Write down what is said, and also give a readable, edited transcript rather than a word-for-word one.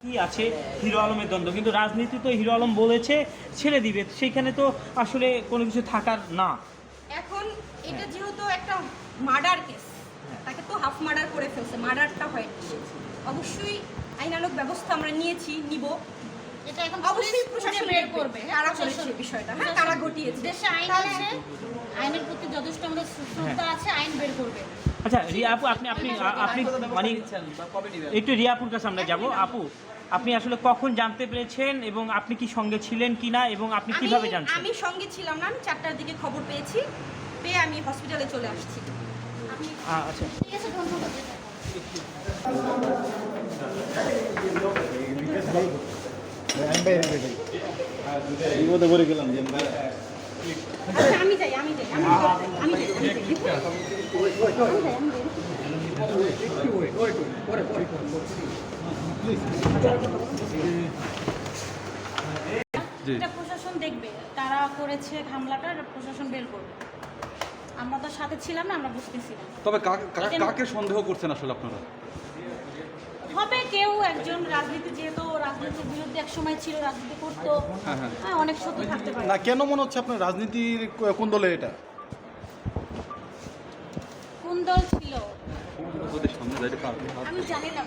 কি আছে হিরো আলমের দ্বন্দ্ব, কিন্তু রাজনীতি তো হিরো আলম বলেছে ছেড়ে দিবে, সেইখানে তো আসলে কোনো কিছু থাকার না। এখন এটা যেহেতু একটা মার্ডার কেস, তাকে তো হাফ মার্ডার করে ফেলছে, মার্ডারটা হয়নি। অবশ্যই আইনানুগ ব্যবস্থা আমরা নিব। এটা এখন অবশ্যই প্রশাসন বের করবে কারা করেছে বিষয়টা, হ্যাঁ কারা ঘটিয়েছে। দেশে আইন আছে, আইনের প্রতি যথেষ্ট আমাদের শ্রদ্ধা আছে, আইন বের করবে। আচ্ছা রিয়া আপু, আপনি আপনি আপনি মানে একটু রিয়া আপুর কাছে আমরা যাবো। আপু, আপনি আসলে কখন জানতে পেরেছেন এবং আপনি কি সঙ্গে ছিলেন কিনা এবং আপনি কিভাবে জানছেন? আমি সঙ্গে ছিলাম না, আমি 4টার দিকে খবর পেয়েছি, পেয়ে আমি হসপিটালে চলে আসছি। আপনি আচ্ছা ঠিক আছে, ধন্যবাদ। আচ্ছা, আমি যাই। এটা প্রশাসন দেখবে, তারা করেছে হামলাটা, প্রশাসন বের করবে। আমরা তো সাথে ছিলাম না, আমরা বুঝতেছি না। তবে কাকে সন্দেহ করছেন আসলে আপনারা? হবে কেউ একজন, রাজনীতি যেহেতু রাজনীতির বিরুদ্ধে এক সময় ছিল, রাজনীতি করতো, হ্যাঁ অনেক সত্য থাকতে পারে। না, কেন মনে হচ্ছে আপনার রাজনীতির কোন দলে এটা? কোন দল ছিল ওদের সামনে যাইতে আমি জানি না।